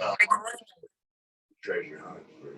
uh, treasure hunt for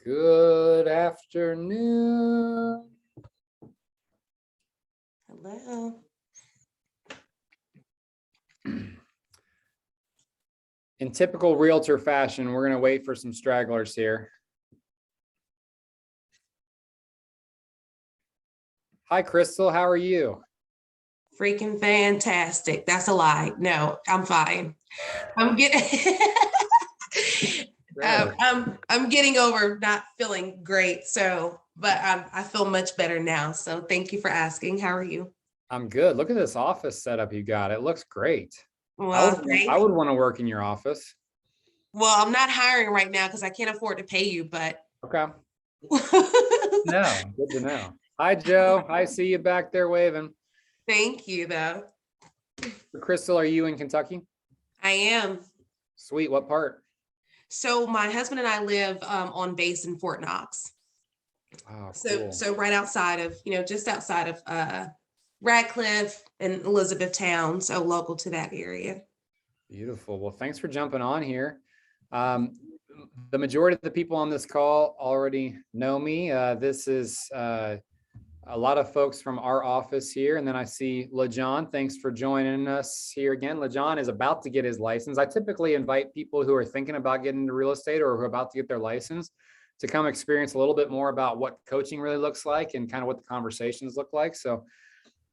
Good afternoon. Hello. In typical realtor fashion, we're going to wait for some stragglers here. Hi, Crystal. How are you? Freaking fantastic. That's a lie. No, I'm fine. I'm getting I'm getting over not feeling great. But I feel much better now. So thank you for asking. How are you? I'm good. Look at this office setup you got. It looks great. Well, I would want to work in your office. well, I'm not hiring right now because I can't afford to pay you, but Okay. No, good to know. Hi, Joe. I see you back there waving. Thank you though. Crystal, are you in Kentucky? I am. Sweet. What part? So my husband and I live on base in Fort Knox. Oh, So cool. so right outside of, just outside of Radcliffe and Elizabethtown, so local to that area. Beautiful. Well, thanks for jumping on here. The majority of the people on this call already know me. This is a lot of folks from our office here. And then I see LaJohn. Thanks for joining us here again. LaJohn is about to get his license. I typically invite people who are thinking about getting into real estate or who are about to get their license to come experience a little bit more about what coaching really looks like and kind of what the conversations look like. So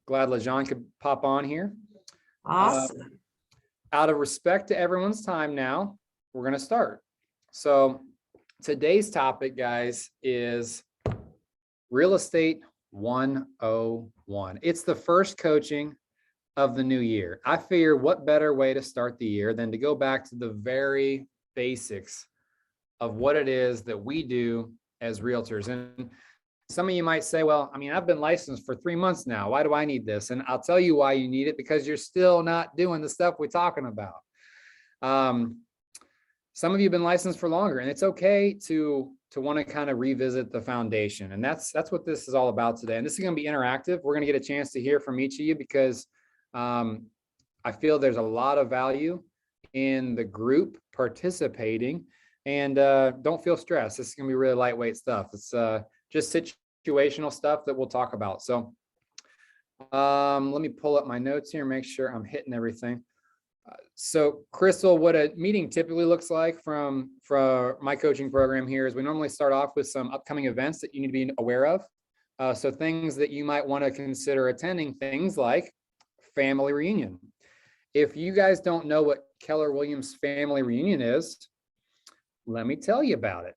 glad LaJohn could pop on here. Awesome. Out of respect to everyone's time now, we're going to start. So today's topic, guys, is real estate 101. It's the first coaching of the new year. I figure what better way to start the year than to go back to the very basics of what it is that we do as realtors. And some of you might say, well, I mean, I've been licensed for 3 months now. Why do I need this? And I'll tell you why you need it, because you're still not doing the stuff we're talking about. Some of you have been licensed for longer, and it's okay to want to kind of revisit the foundation. And that's what this is all about today. And this is going to be interactive. We're going to get a chance to hear from each of you because I feel there's a lot of value in the group participating. And don't feel stressed. This is going to be really lightweight stuff. It's just situational stuff that we'll talk about. So let me pull up my notes here, make sure I'm hitting everything. So Crystal, what a meeting typically looks like for my coaching program here is we normally start off with some upcoming events that you need to be aware of. So things that you might want to consider attending, things like family reunion. If you guys don't know what Keller Williams family reunion is, let me tell you about it.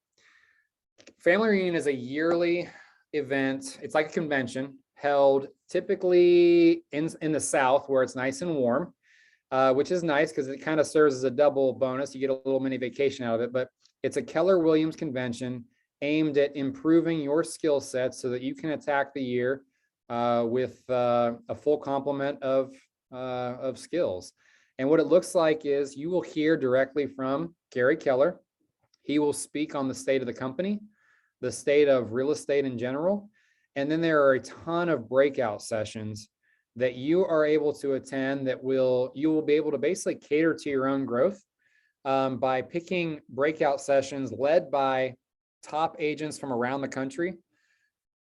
Family reunion is a yearly event. It's like a convention held typically in the South where it's nice and warm. Which is nice because it kind of serves as a double bonus. You get a little mini vacation out of it, but it's a Keller Williams convention aimed at improving your skill set so that you can attack the year with a full complement of skills. And what it looks like is you will hear directly from Gary Keller. He will speak on the state of the company, the state of real estate in general. And then there are a ton of breakout sessions that you are able to attend that you will be able to basically cater to your own growth by picking breakout sessions led by top agents from around the country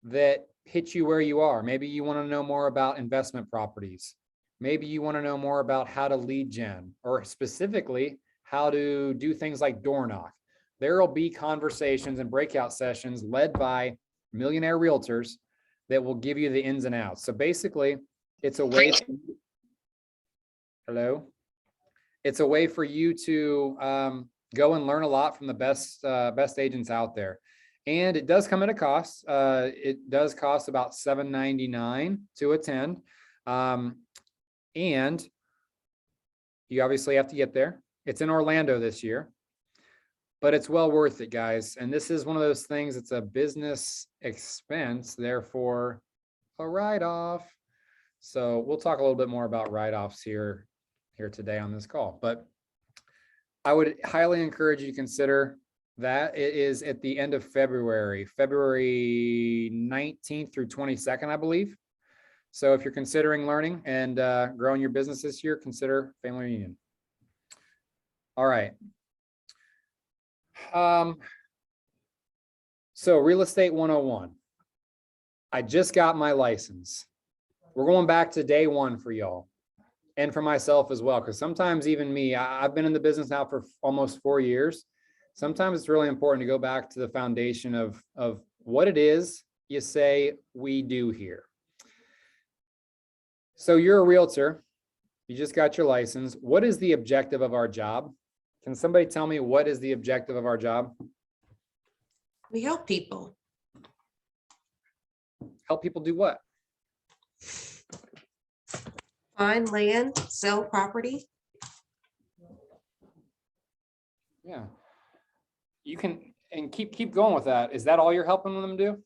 that hit you where you are. Maybe you want to know more about investment properties. Maybe you want to know more about how to lead gen, or specifically how to do things like door knock. There will be conversations and breakout sessions led by millionaire realtors that will give you the ins and outs. So basically, it's a way. Hello. It's a way for you to go and learn a lot from the best agents out there, and it does come at a cost. It does cost about $7.99 to attend, and you obviously have to get there. It's in Orlando this year, but it's well worth it, guys. And this is one of those things. It's a business expense, therefore a write-off. So we'll talk a little bit more about write-offs here today on this call, but I would highly encourage you to consider that. It is at the end of February 19th through 22nd, I believe. So if you're considering learning and growing your business this year, consider family reunion. All right. So real estate 101. I just got my license. We're going back to day one for y'all and for myself as well. Because sometimes even me, I've been in the business now for almost 4 years. Sometimes it's really important to go back to the foundation of what it is you say we do here. So you're a realtor. You just got your license. What is the objective of our job? Can somebody tell me what is the objective of our job? We help people. Help people do what? Find land, sell property. Yeah. You can, and keep going with that. Is that all you're helping them do?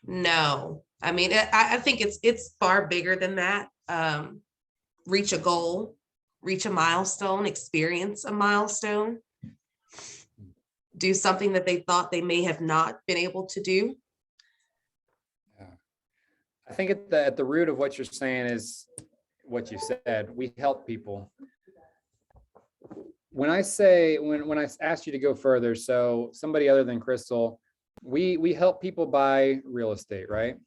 No, I mean, I think it's far bigger than that. Reach a goal, reach a milestone, experience a milestone, do something that they thought they may have not been able to do. Yeah. I think at the root of what you're saying is what you said. We help people. When I asked you to go further, so somebody other than Crystal, we help people buy real estate, right?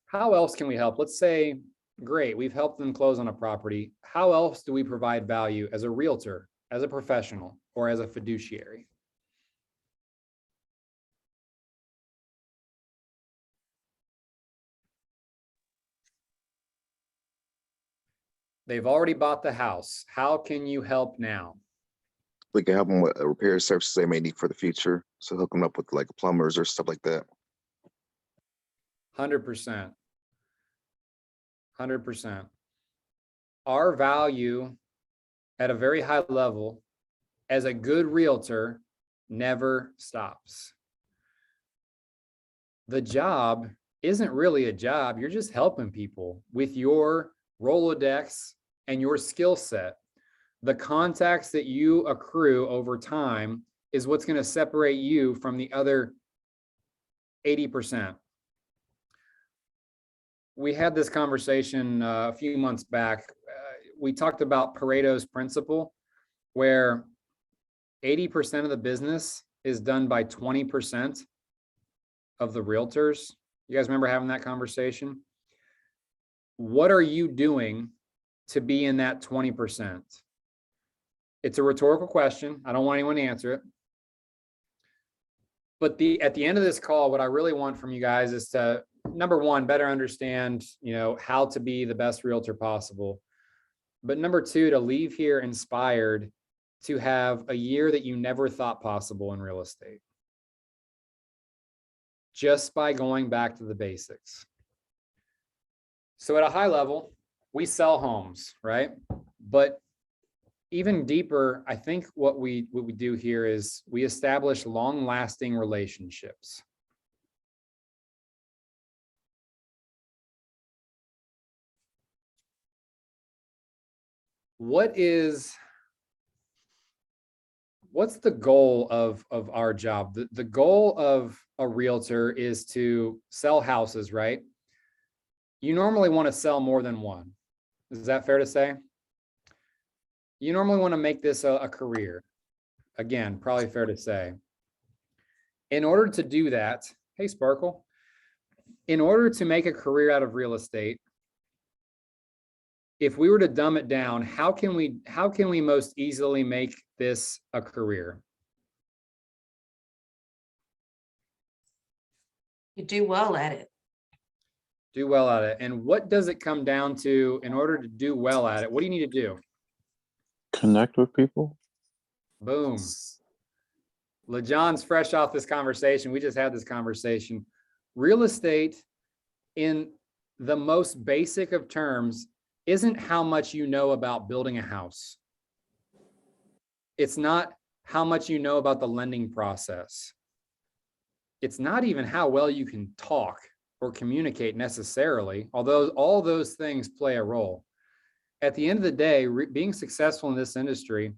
How else can we help? Let's say, great, we've helped them close on a property. How else do we provide value as a realtor, as a professional, or as a fiduciary? They've already bought the house. How can you help now? We can help them with repair services they may need for the future. So hook them up with like plumbers or stuff like that. 100%. 100%. Our value at a very high level as a good realtor never stops. The job isn't really a job. You're just helping people with your Rolodex and your skill set. The contacts that you accrue over time is what's going to separate you from the other 80%. We had this conversation a few months back. We talked about Pareto's principle, where 80% of the business is done by 20% of the realtors. You guys remember having that conversation? What are you doing to be in that 20%? It's a rhetorical question. I don't want anyone to answer it. But at the end of this call, what I really want from you guys is to, number one, better understand, how to be the best realtor possible. But number two, to leave here inspired to have a year that you never thought possible in real estate. Just by going back to the basics. So at a high level, we sell homes, right? But even deeper, I think what we do here is we establish long-lasting relationships. What's the goal of our job? The goal of a realtor is to sell houses, right? You normally want to sell more than one. Is that fair to say? You normally want to make this a career. Again, probably fair to say. In order to do that, hey, Sparkle, in order to make a career out of real estate, if we were to dumb it down, how can we most easily make this a career? You do well at it. Do well at it. And what does it come down to in order to do well at it? What do you need to do? Connect with people. Boom. LaJohn's fresh off this conversation. We just had this conversation. Real estate, in the most basic of terms, isn't how much you know about building a house. It's not how much you know about the lending process. It's not even how well you can talk or communicate necessarily, although all those things play a role. At the end of the day, being successful in this industry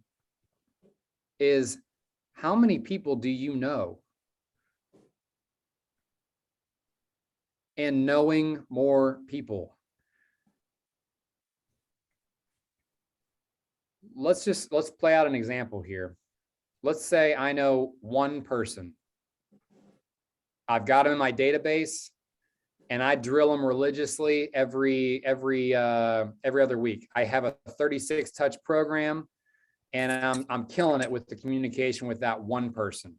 is how many people do you know? And knowing more people. Let's play out an example here. let's say I know one person. I've got them in my database and I drill them religiously every other week. I have a 36 touch program and I'm killing it with the communication with that one person.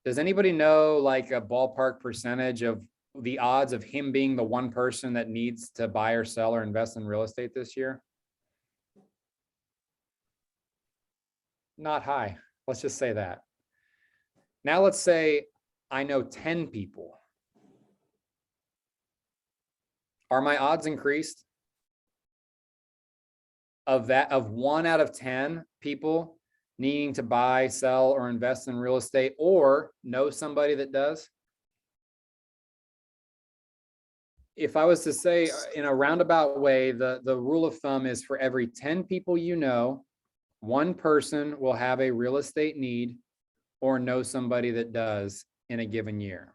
Does anybody know like a ballpark percentage of the odds of him being the one person that needs to buy or sell or invest in real estate this year? Not high. Let's just say that. Now let's say I know 10 people. Are my odds increased? Of 1 out of 10 people needing to buy, sell, or invest in real estate, or know somebody that does? If I was to say in a roundabout way, the rule of thumb is for every 10 people you know, one person will have a real estate need or know somebody that does in a given year.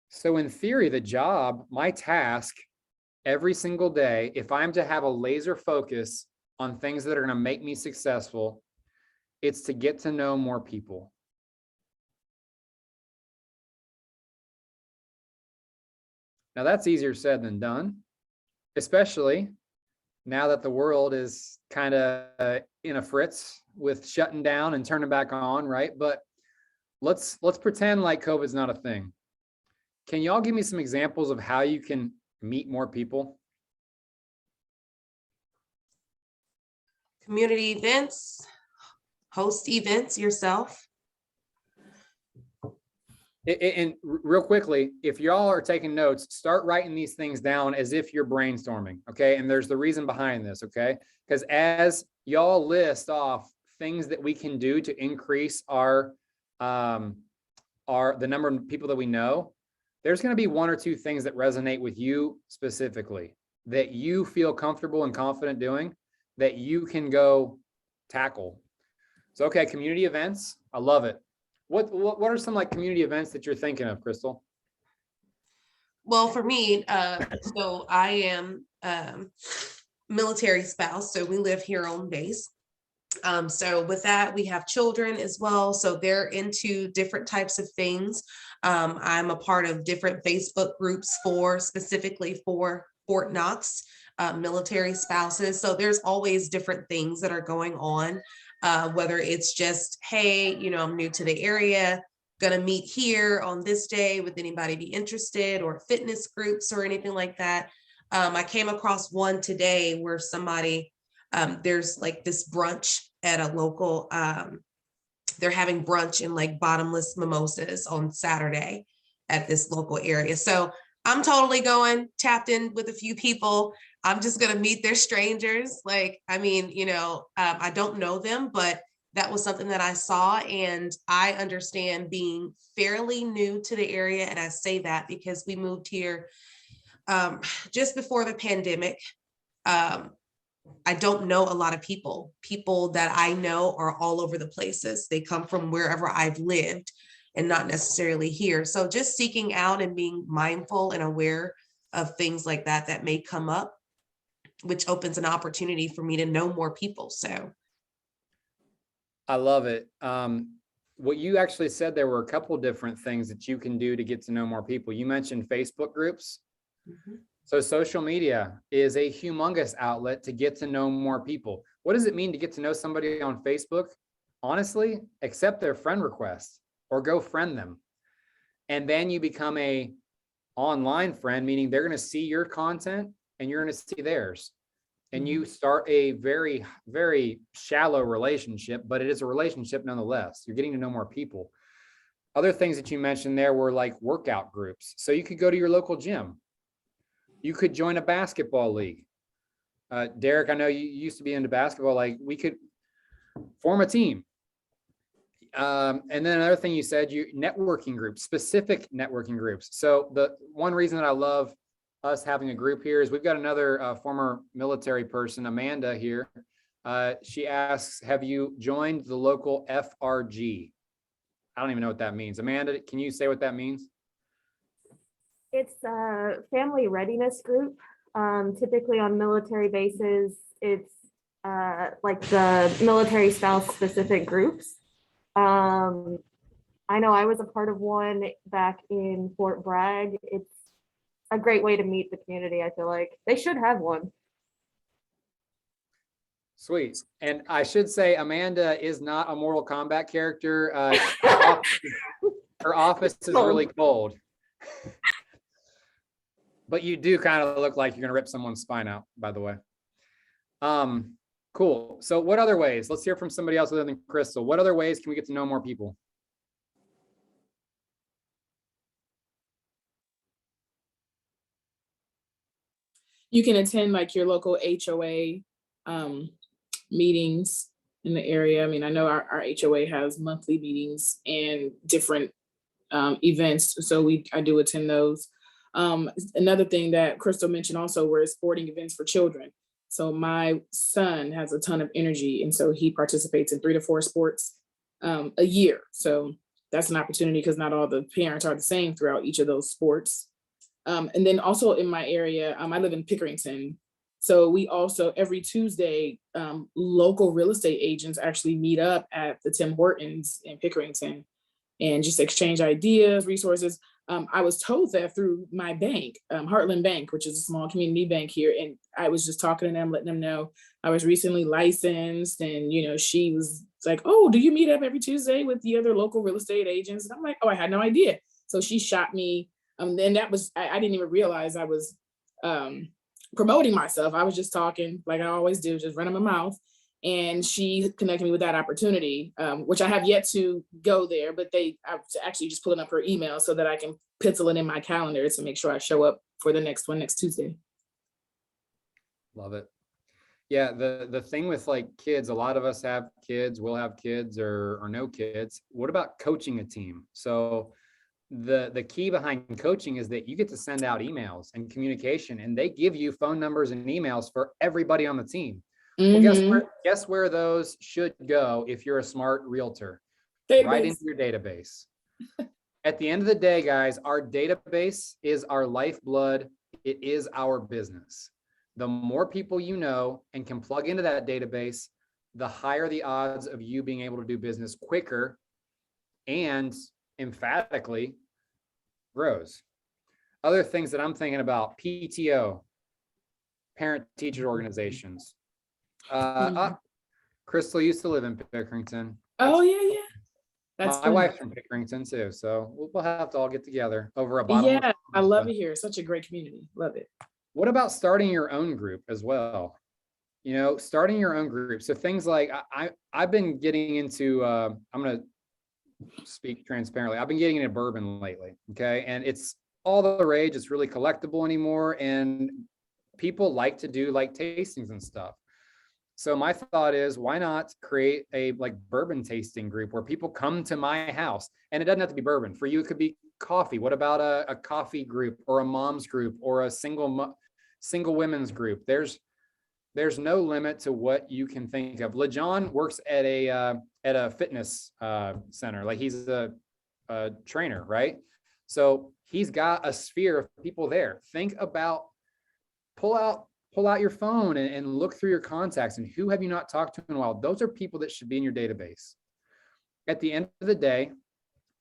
So in theory, the job, my task every single day, if I'm to have a laser focus on things that are going to make me successful, it's to get to know more people. Now that's easier said than done, especially now that the world is kind of in a fritz with shutting down and turning back on, right? But let's pretend like COVID's not a thing. Can y'all give me some examples of how you can meet more people? Community events, host events yourself. And real quickly, if y'all are taking notes, start writing these things down as if you're brainstorming, okay? And there's the reason behind this, okay? Because as y'all list off things that we can do to increase the number of people that we know, there's going to be 1 or 2 things that resonate with you specifically, that you feel comfortable and confident doing, that you can go tackle. So, okay, community events, I love it. What are some like community events that you're thinking of, Crystal? Well, for me, so I am military spouse, so we live here on base. So with that, we have children as well. So they're into different types of things. I'm a part of different Facebook groups specifically for Fort Knox military spouses. So there's always different things that are going on, whether it's just, hey, I'm new to the area, gonna meet here on this day, would anybody be interested, or fitness groups or anything like that. I came across one today where somebody, there's like this brunch at a local, they're having brunch and like bottomless mimosas on Saturday at this local area. So I'm totally tapped in with a few people. I'm just going to meet their strangers. Like, I mean, I don't know them, but that was something that I saw, and I understand being fairly new to the area. And I say that because we moved here just before the pandemic. I don't know a lot of people. People that I know are all over the places. They come from wherever I've lived and not necessarily here. So just seeking out and being mindful and aware of things like that that may come up, which opens an opportunity for me to know more people. So I love it. What you actually said, there were a couple different things that you can do to get to know more people. You mentioned Facebook groups. mhm. So social media is a humongous outlet to get to know more people. What does it mean to get to know somebody on Facebook? Honestly, accept their friend request or go friend them. And then you become a online friend, meaning they're going to see your content and you're going to see theirs. And you start a very, very shallow relationship, but it is a relationship nonetheless. You're getting to know more people. Other things that you mentioned there were like workout groups. So you could go to your local gym. You could join a basketball league. Derek, I know you used to be into basketball. Like, we could form a team. And then another thing you said, networking groups, specific networking groups. So the one reason that I love us having a group here is we've got another former military person, Amanda, here. She asks, have you joined the local FRG? I don't even know what that means. Amanda, can you say what that means? It's a family readiness group. Typically on military bases, it's like the military spouse specific groups. I know I was a part of one back in Fort Bragg. It's a great way to meet the community. I feel like they should have one. Sweet. And I should say Amanda is not a Mortal Kombat character. Her office is really cold. But you do kind of look like you're gonna rip someone's spine out, by the way. Cool. So what other ways? Let's hear from somebody else other than Crystal. What other ways can we get to know more people? You can attend like your local HOA meetings in the area. I mean, I know our HOA has monthly meetings and different events, so I do attend those. Another thing that Crystal mentioned also were sporting events for children. So my son has a ton of energy, and so he participates in 3 to 4 sports a year. So that's an opportunity because not all the parents are the same throughout each of those sports. And then also in my area, I live in Pickerington. So we also, every Tuesday, local real estate agents actually meet up at the Tim Hortons in Pickerington and just exchange ideas, resources. I was told that through my bank, Heartland Bank, which is a small community bank here. And I was just talking to them, letting them know I was recently licensed. And, you know, she was like, oh, do you meet up every Tuesday with the other local real estate agents? And I'm like, oh, I had no idea. So she shot me. Then that was, I didn't even realize I was promoting myself. I was just talking like I always do, just running my mouth. And she connected me with that opportunity, which I have yet to go there, but I'm actually just pulling up her email so that I can pencil it in my calendar to make sure I show up for the next one next Tuesday. Love it. Yeah, the thing with like kids, a lot of us have kids, will have kids or no kids. What about coaching a team? So the key behind coaching is that you get to send out emails and communication, and they give you phone numbers and emails for everybody on the team. Well, guess where those should go if you're a smart realtor? Right into your database. At the end of the day, guys, our database is our lifeblood. It is our business. The more people you know and can plug into that database, the higher the odds of you being able to do business quicker and emphatically grows. Other things that I'm thinking about: PTO, parent teacher organizations. Crystal used to live in Pickerington. Oh yeah. That's my wife's from Pickerington too, so we'll have to all get together over a bottle. Yeah, I love it here. Such a great community. Love it. What about starting your own group as well? You know, starting your own group. So things like I've been getting into. I'm gonna speak transparently. I've been getting into bourbon lately. Okay, and it's all the rage. It's really collectible anymore, and people like to do like tastings and stuff. So my thought is, why not create a like bourbon tasting group where people come to my house, and it doesn't have to be bourbon. For you, it could be coffee. What about a coffee group or a mom's group or a single women's group? There's no limit to what you can think of. LeJohn works at a fitness center. Like he's a trainer, right? So he's got a sphere of people there. Think about, pull out your phone and look through your contacts and who have you not talked to in a while. Those are people that should be in your database. At the end of the day,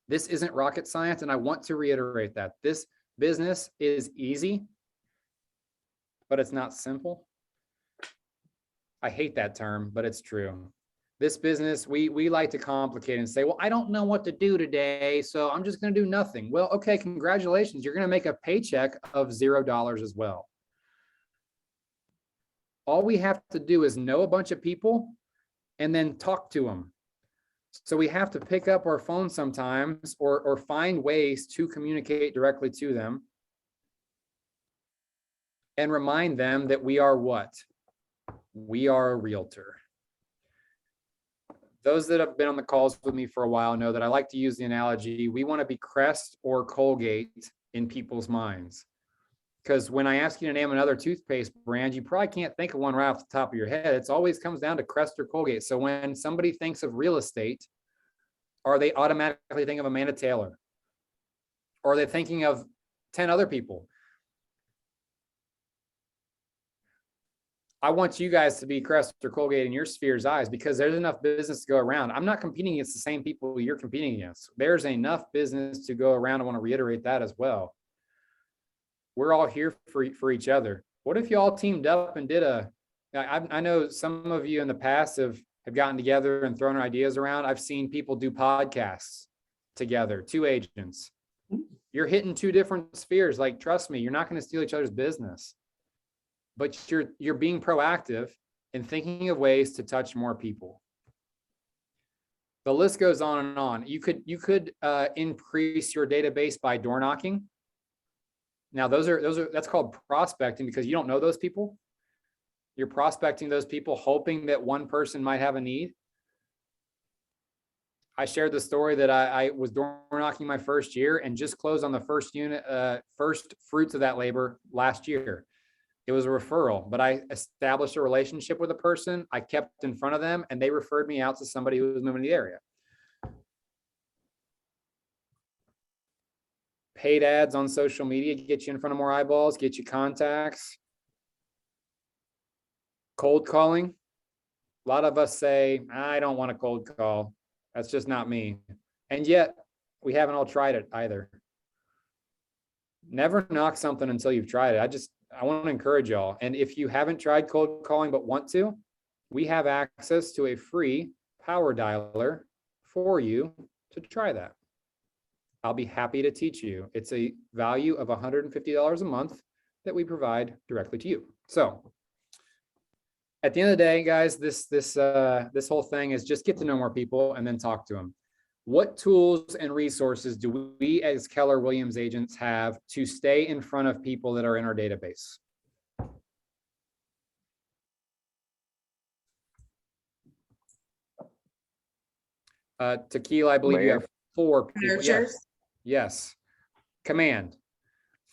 this isn't rocket science, and I want to reiterate that. This business is easy, but it's not simple. I hate that term, but it's true. This business, we like to complicate and say, well, I don't know what to do today, so I'm just going to do nothing. Well, okay, congratulations. You're going to make a paycheck of $0 as well. All we have to do is know a bunch of people and then talk to them. So we have to pick up our phone sometimes or find ways to communicate directly to them and remind them that we are what? We are a realtor. Those that have been on the calls with me for a while know that I like to use the analogy, we want to be Crest or Colgate in people's minds. Because when I ask you to name another toothpaste brand, you probably can't think of one right off the top of your head. It always comes down to Crest or Colgate. So when somebody thinks of real estate, are they automatically thinking of Amanda Taylor? Or are they thinking of 10 other people? I want you guys to be Crest or Colgate in your sphere's eyes because there's enough business to go around. I'm not competing against the same people you're competing against. There's enough business to go around. I want to reiterate that as well. We're all here for each other. What if you all teamed up and did I know some of you in the past have gotten together and thrown ideas around. I've seen people do podcasts together, 2 agents. You're hitting 2 different spheres. Like, trust me, you're not going to steal each other's business, but you're being proactive and thinking of ways to touch more people. The list goes on and on. You could increase your database by door knocking. Now that's called prospecting because you don't know those people. You're prospecting those people, hoping that one person might have a need. I shared the story that I was door knocking my first year and just closed on the first unit, first fruits of that labor last year. It was a referral, but I established a relationship with a person. I kept in front of them and they referred me out to somebody who was moving to the area. Paid ads on social media get you in front of more eyeballs, get you contacts. Cold calling. A lot of us say, I don't want a cold call. That's just not me. And yet we haven't all tried it either. Never knock something until you've tried it. I want to encourage y'all. And if you haven't tried cold calling but want to, we have access to a free power dialer for you to try that. I'll be happy to teach you. It's a value of $150 a month that we provide directly to you. So at the end of the day, guys, this whole thing is just get to know more people and then talk to them. What tools and resources do we as Keller Williams agents have to stay in front of people that are in our database? Tequila, I believe you have 4 people. Yes. Yes. Command.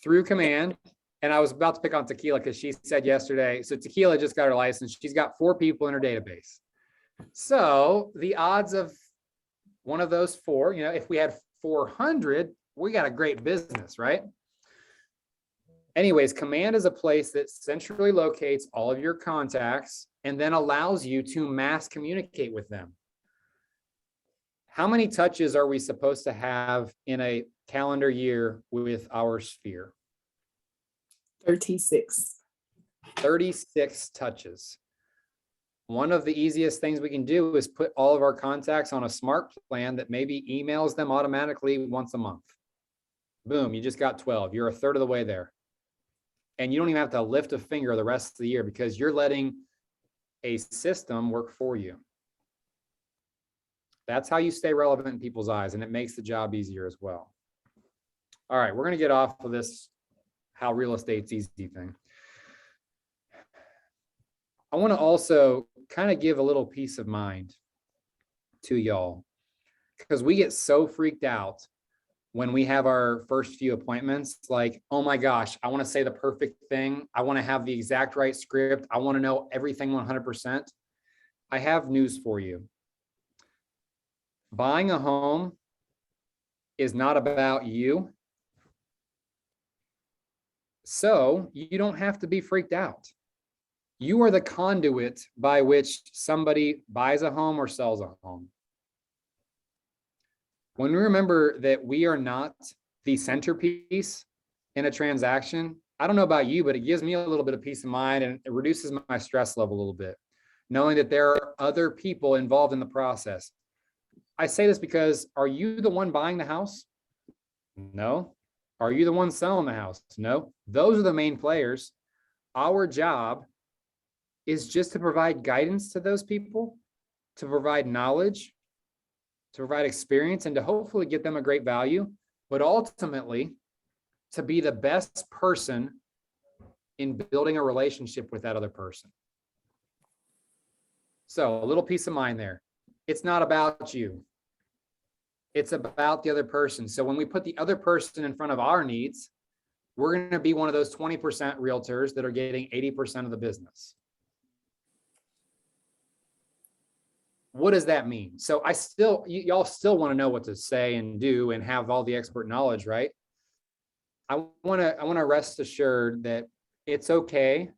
Through command. And I was about to pick on Tequila because she said yesterday, so Tequila just got her license. She's got 4 people in her database. So the odds of one of those 4, if we had 400, we got a great business, right? Anyways, command is a place that centrally locates all of your contacts and then allows you to mass communicate with them. How many touches are we supposed to have in a calendar year with our sphere? 36. 36 touches. One of the easiest things we can do is put all of our contacts on a smart plan that maybe emails them automatically once a month. Boom, you just got 12. You're a third of the way there. And you don't even have to lift a finger the rest of the year because you're letting a system work for you. That's how you stay relevant in people's eyes, and it makes the job easier as well. All right, we're going to get off of this how real estate's easy thing. I want to also kind of give a little peace of mind to y'all because we get so freaked out when we have our first few appointments, like, oh my gosh, I want to say the perfect thing. I want to have the exact right script. I want to know everything 100%. I have news for you. Buying a home is not about you. So you don't have to be freaked out. You are the conduit by which somebody buys a home or sells a home. When we remember that we are not the centerpiece in a transaction, I don't know about you, but it gives me a little bit of peace of mind and it reduces my stress level a little bit, knowing that there are other people involved in the process. I say this because, are you the one buying the house? No. Are you the one selling the house? No. Those are the main players. Our job is just to provide guidance to those people, to provide knowledge, to provide experience, and to hopefully get them a great value, but ultimately to be the best person in building a relationship with that other person. So a little peace of mind there. It's not about you. It's about the other person. So when we put the other person in front of our needs, we're going to be one of those 20% realtors that are getting 80% of the business. What does that mean? So y'all still want to know what to say and do and have all the expert knowledge, right? I want to rest assured that it's okay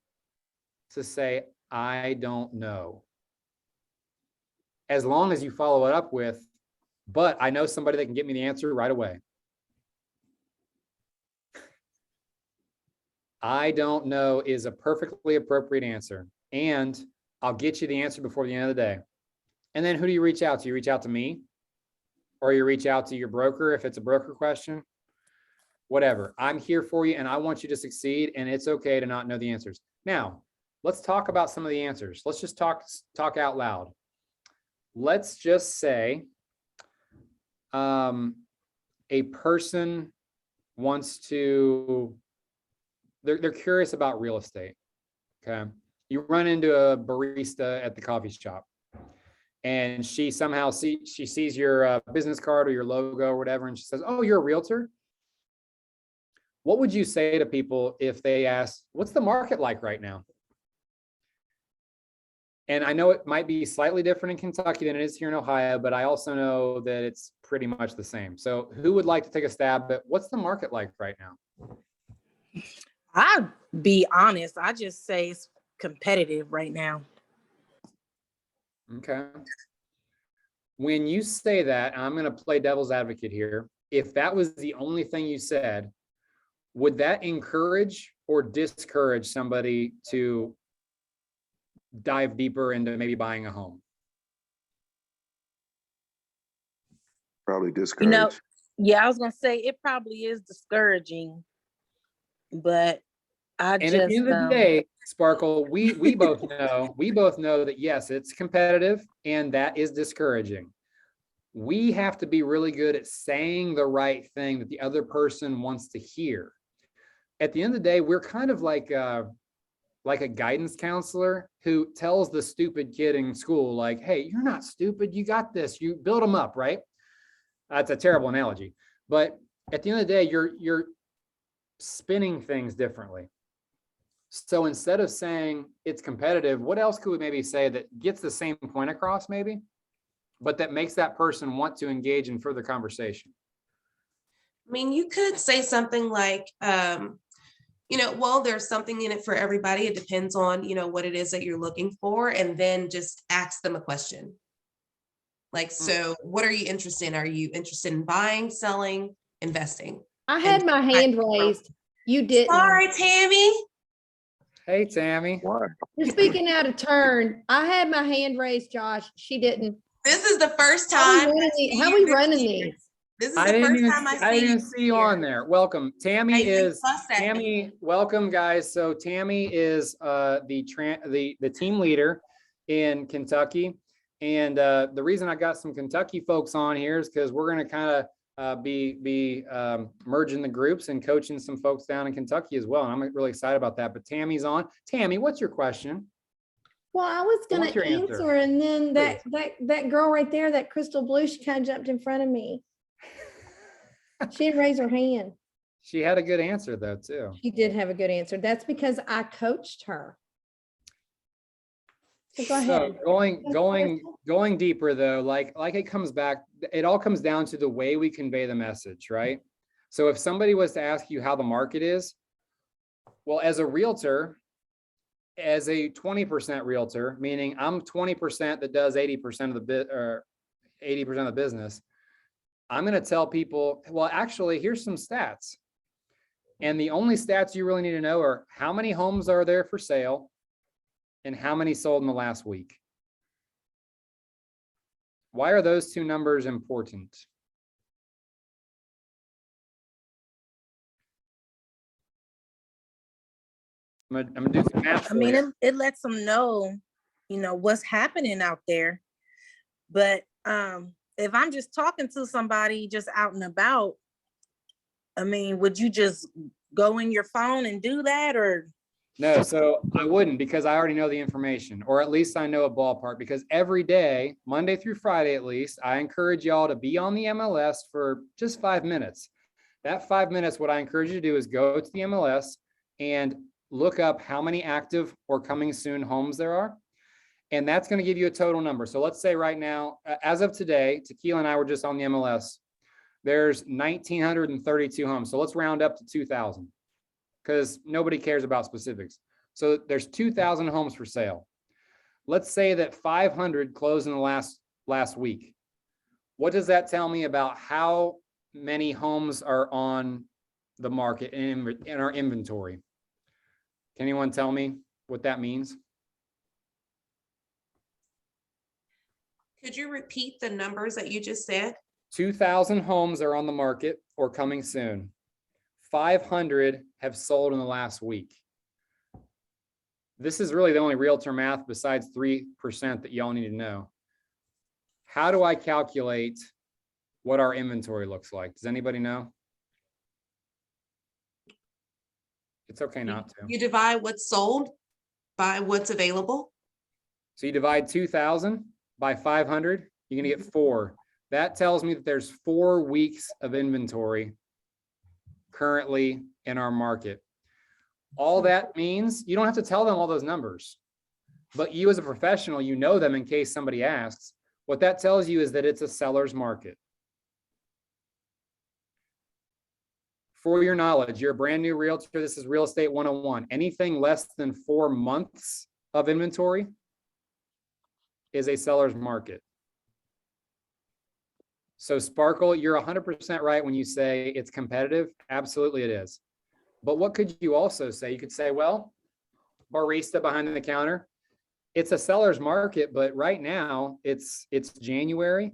to say, I don't know. As long as you follow it up with, but I know somebody that can get me the answer right away. I don't know is a perfectly appropriate answer. And I'll get you the answer before the end of the day. And then who do you reach out to? You reach out to me, or you reach out to your broker if it's a broker question. Whatever. I'm here for you and I want you to succeed, and it's okay to not know the answers. Now, let's talk about some of the answers. Let's just talk out loud. Let's just say a person wants to, they're curious about real estate. Okay. You run into a barista at the coffee shop and she somehow she sees your business card or your logo or whatever, and she says, "Oh, you're a realtor?" What would you say to people if they ask, "What's the market like right now?" And I know it might be slightly different in Kentucky than it is here in Ohio, but I also know that it's pretty much the same. So who would like to take a stab at what's the market like right now? I'll be honest. I just say it's competitive right now. Okay. When you say that, and I'm going to play devil's advocate here, if that was the only thing you said, would that encourage or discourage somebody to dive deeper into maybe buying a home? Probably discouraged. You know, yeah, I was gonna say it probably is discouraging, but I And just at the end of the day, Sparkle, we both know that yes, it's competitive and that is discouraging. We have to be really good at saying the right thing that the other person wants to hear. At the end of the day, we're kind of like a guidance counselor who tells the stupid kid in school, like, "Hey, you're not stupid. You got this. You build them up," right? That's a terrible analogy. But at the end of the day, you're spinning things differently. So instead of saying it's competitive, what else could we maybe say that gets the same point across maybe, but that makes that person want to engage in further conversation? I mean, you could say something like, well, there's something in it for everybody. It depends on, what it is that you're looking for, and then just ask them a question. Like, so what are you interested in? Are you interested in buying, selling, investing? I had my hand raised. You didn't. Sorry, Tammy. Hey, Tammy. Why? You're speaking out of turn. I had my hand raised, Josh. She didn't. This is the first How time. are we running these? This is I the didn't first time I even see see you on there. Welcome. Tammy is Tammy. Welcome, guys. So Tammy is the team leader in Kentucky. And the reason I got some Kentucky folks on here is because we're going to kind of be merging the groups and coaching some folks down in Kentucky as well. And I'm really excited about that. But Tammy's on. Tammy, what's your question? Well, I was going What's your to answer? answer, and then that girl right there, that crystal blue, she kind of jumped in front of me. She didn't raise her hand. She had a good answer though, too. She did have a good answer. That's because I coached her. So go ahead. So going deeper though, like it comes back, it all comes down to the way we convey the message, right? So if somebody was to ask you how the market is, well, as a realtor, as a 20% realtor, meaning I'm 20% that does 80% of the 80% of the business, I'm going to tell people, well, actually, here's some stats. And the only stats you really need to know are how many homes are there for sale and how many sold in the last week. Why are those two numbers important? I'm gonna do some math. I mean, it lets them know, what's happening out there. But if I'm just talking to somebody just out and about, I mean, would you just go in your phone and do that, or? No, so I wouldn't, because I already know the information, or at least I know a ballpark, because every day, Monday through Friday, at least, I encourage y'all to be on the MLS for just 5 minutes. That 5 minutes, what I encourage you to do is go to the MLS and look up how many active or coming soon homes there are. And that's going to give you a total number. So let's say right now, as of today, Tequila and I were just on the MLS. There's 1,932 homes. So let's round up to 2,000 because nobody cares about specifics. So there's 2,000 homes for sale. let's say that 500 closed in the last week. What does that tell me about how many homes are on the market in our inventory? Can anyone tell me what that means? Could you repeat the numbers that you just said? 2,000 homes are on the market or coming soon. 500 have sold in the last week. This is really the only realtor math besides 3% that y'all need to know. How do I calculate what our inventory looks like? Does anybody know? It's okay not to. You divide what's sold by what's available. So you divide 2,000 by 500, you're gonna get 4. That tells me that there's 4 weeks of inventory currently in our market. All that means, you don't have to tell them all those numbers, but you as a professional, you know them in case somebody asks. What that tells you is that it's a seller's market. For your knowledge, you're a brand new realtor. This is Real Estate 101. Anything less than 4 months of inventory is a seller's market. So Sparkle, you're 100% right when you say it's competitive. Absolutely it is. But what could you also say? You could say, well, barista behind the counter, it's a seller's market, but right now it's January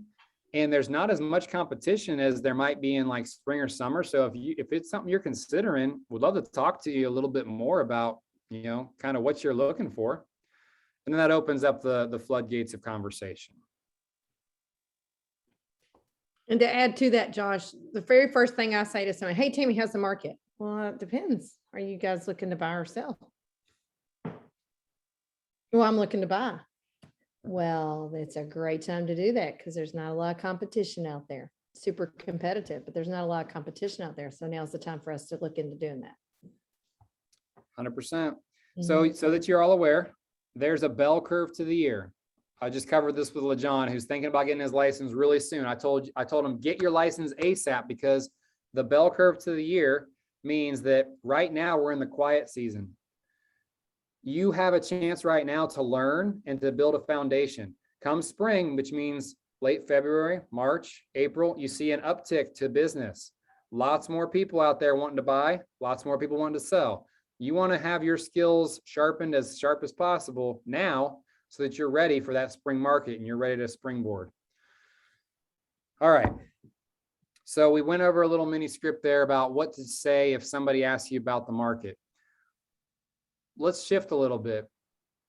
and there's not as much competition as there might be in like spring or summer. So if it's something you're considering, we'd love to talk to you a little bit more about, you know, kind of what you're looking for. And then that opens up the floodgates of conversation. And to add to that, Josh, the very first thing I say to someone, hey, Tammy, how's the market? Well, it depends. Are you guys looking to buy or sell? Well, I'm looking to buy. Well, it's a great time to do that because there's not a lot of competition out there. Super competitive, but there's not a lot of competition out there. So now's the time for us to look into doing that. 100%. So that you're all aware, there's a bell curve to the year. I just covered this with LeJohn, who's thinking about getting his license really soon. I told him, get your license ASAP because the bell curve to the year means that right now we're in the quiet season. You have a chance right now to learn and to build a foundation. Come spring, which means late February, March, April, you see an uptick to business. Lots more people out there wanting to buy, lots more people wanting to sell. You want to have your skills sharpened as sharp as possible now so that you're ready for that spring market and you're ready to springboard. All right. So we went over a little mini script there about what to say if somebody asks you about the market. Let's shift a little bit.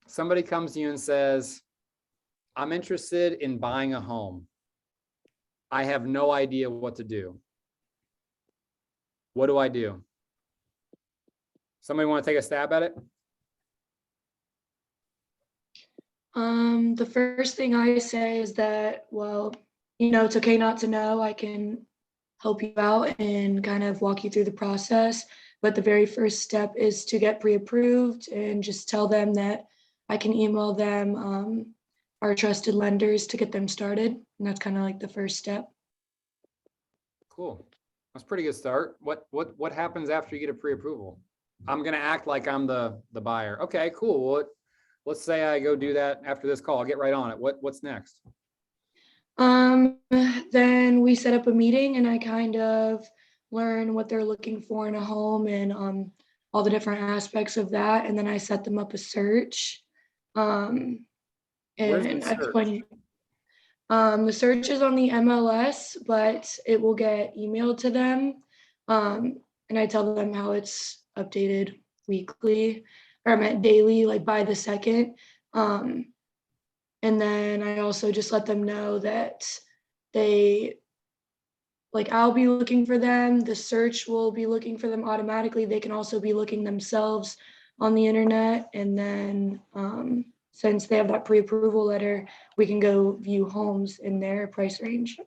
Somebody comes to you and says, I'm interested in buying a home. I have no idea what to do. What do I do? Somebody want to take a stab at it? The first thing I say is that, well, you know, it's okay not to know. I can help you out and kind of walk you through the process. But the very first step is to get pre-approved and just tell them that I can email them our trusted lenders to get them started. And that's kind of like the first step. Cool. That's a pretty good start. What happens after you get a pre-approval? I'm going to act like I'm the buyer. Okay, cool. Well, let's say I go do that after this call. I'll get right on it. What's next? Then we set up a meeting and I kind of learn what they're looking for in a home and all the different aspects of that. And then I set them up a search. And I explain. The search is on the MLS, but it will get emailed to them. And I tell them how it's updated weekly, or I meant daily, like by the second. And then I also just let them know that I'll be looking for them. The search will be looking for them automatically. They can also be looking themselves on the internet. And then since they have that pre-approval letter, we can go view homes in their price range.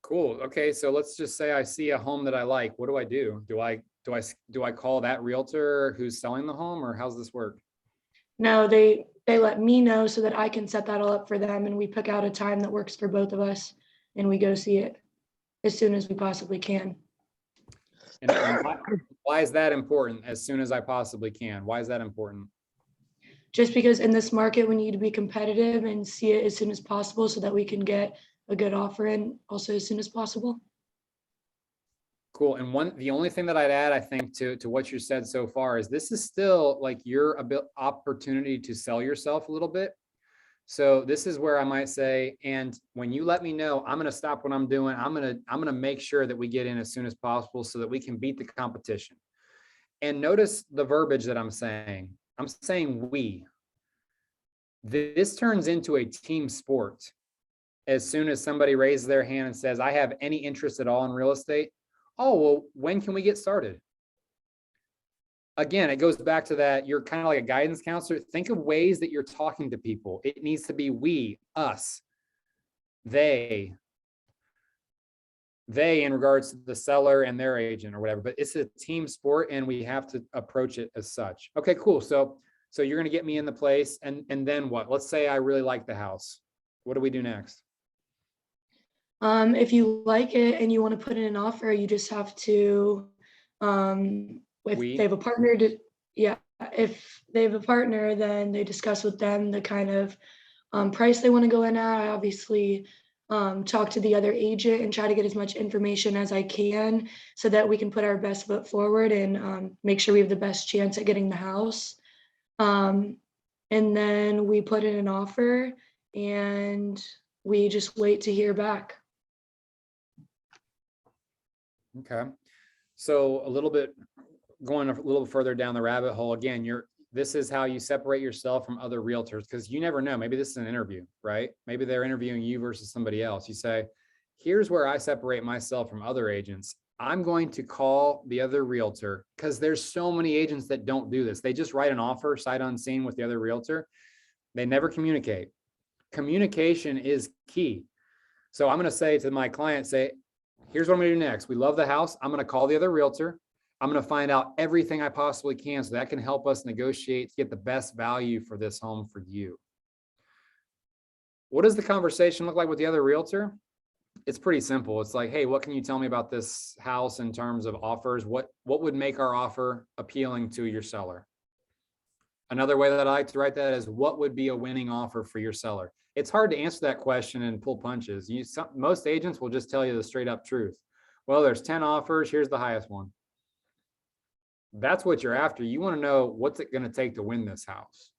Cool. Okay. So let's just say I see a home that I like. What do I do? Do I call that realtor who's selling the home, or how's this work? No, they let me know so that I can set that all up for them, and we pick out a time that works for both of us and we go see it as soon as we possibly can. And why is that important? As soon as I possibly can. Why is that important? just because in this market, we need to be competitive and see it as soon as possible so that we can get a good offer in also as soon as possible. Cool. And the only thing that I'd add, I think, to what you said so far is this is still like your opportunity to sell yourself a little bit. So this is where I might say, and when you let me know, I'm going to stop what I'm doing. I'm going to make sure that we get in as soon as possible so that we can beat the competition. And notice the verbiage that I'm saying. I'm saying we. This turns into a team sport. As soon as somebody raises their hand and says, I have any interest at all in real estate. Oh, well, when can we get started? Again, it goes back to that. You're kind of like a guidance counselor. Think of ways that you're talking to people. It needs to be we, us, they in regards to the seller and their agent or whatever, but it's a team sport and we have to approach it as such. Okay, cool. So you're going to get me in the place and then what? Let's say I really like the house. What do we do next? If you like it and you want to put in an offer, you just have to, if they have a partner, if they have a partner, then they discuss with them the kind of price they want to go in at. I obviously talk to the other agent and try to get as much information as I can so that we can put our best foot forward and make sure we have the best chance at getting the house. And then we put in an offer and we just wait to hear back. Okay. So a little bit going a little further down the rabbit hole again, this is how you separate yourself from other realtors, because you never know. Maybe this is an interview, right? Maybe they're interviewing you versus somebody else. You say, here's where I separate myself from other agents. I'm going to call the other realtor because there's so many agents that don't do this. They just write an offer sight unseen with the other realtor. They never communicate. Communication is key. So I'm going to say to my client, here's what I'm going to do next. We love the house. I'm going to call the other realtor. I'm going to find out everything I possibly can so that can help us negotiate to get the best value for this home for you. What does the conversation look like with the other realtor? It's pretty simple. It's like, hey, what can you tell me about this house in terms of offers? What would make our offer appealing to your seller? Another way that I like to write that is, what would be a winning offer for your seller? It's hard to answer that question and pull punches. Most agents will just tell you the straight up truth. Well, there's 10 offers. Here's the highest one. That's what you're after. You want to know what's it going to take to win this house.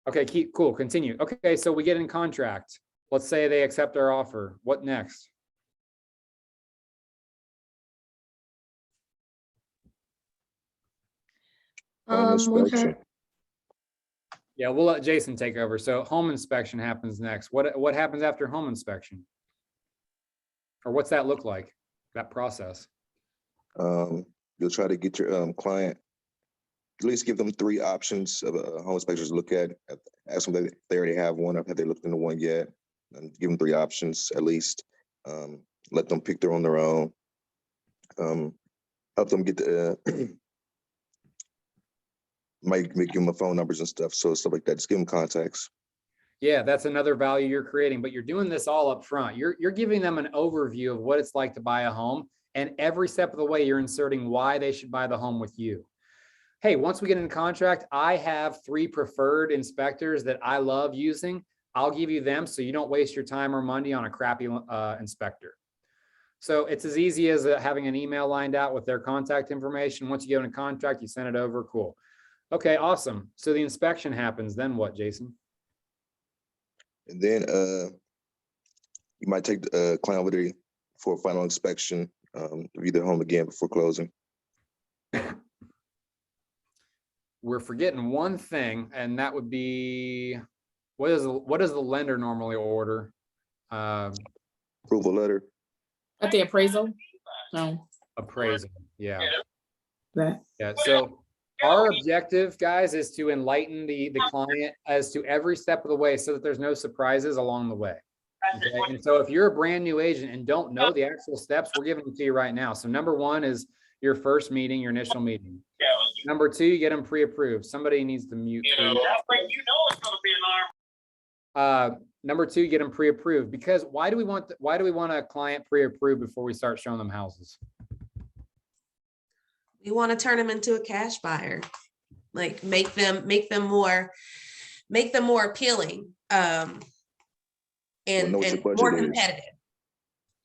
Okay, cool. Continue. Okay, so we get in contract. Let's say they accept our offer. What next? Inspection. Yeah, we'll let Jason take over. So home inspection happens next. What happens after home inspection? Or what's that look like, that process? You'll try to get your client, at least give them 3 options of home inspectors to look at. Ask them if they already have one, or have they looked into one yet? And give them 3 options at least. Let them pick on their own. Help them get the might give them phone numbers and stuff. So stuff like that. Just give them contacts. Yeah, that's another value you're creating, but you're doing this all up front. You're giving them an overview of what it's like to buy a home. And every step of the way, you're inserting why they should buy the home with you. Hey, once we get in contract, I have 3 preferred inspectors that I love using. I'll give you them so you don't waste your time or money on a crappy inspector. So it's as easy as having an email lined out with their contact information. Once you get in a contract, you send it over. Cool. Okay, awesome. So the inspection happens. Then what, Jason? And then you might take the client over there for a final inspection, view their home again before closing. We're forgetting one thing, and that would be, what does the lender normally order? Approval letter. At the appraisal? No. Appraisal, yeah. That. Yeah, so our objective, guys, is to enlighten the client as to every step of the way so that there's no surprises along the way. Okay? And so if you're a brand new agent and don't know the actual steps, we're giving them to you right now. So number 1 is your first meeting, your initial meeting. Number 2, you get them pre-approved. Somebody needs to mute. Number 2, get them pre-approved, because why do we want a client pre-approved before we start showing them houses? We want to turn them into a cash buyer. like make them more appealing, and know what your budget more is. competitive.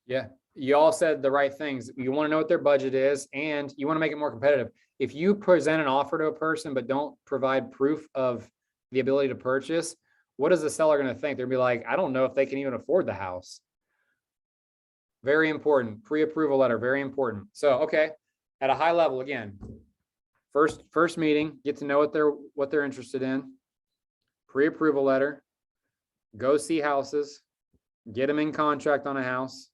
Yeah, you all said the right things. You want to know what their budget is and you want to make it more competitive. If you present an offer to a person but don't provide proof of the ability to purchase, what is the seller going to think? They'll be like, I don't know if they can even afford the house. Very important. Pre-approval letter, very important. So, okay, at a high level, again, first meeting, get to know what they're interested in. Pre-approval letter, go see houses, get them in contract on a house,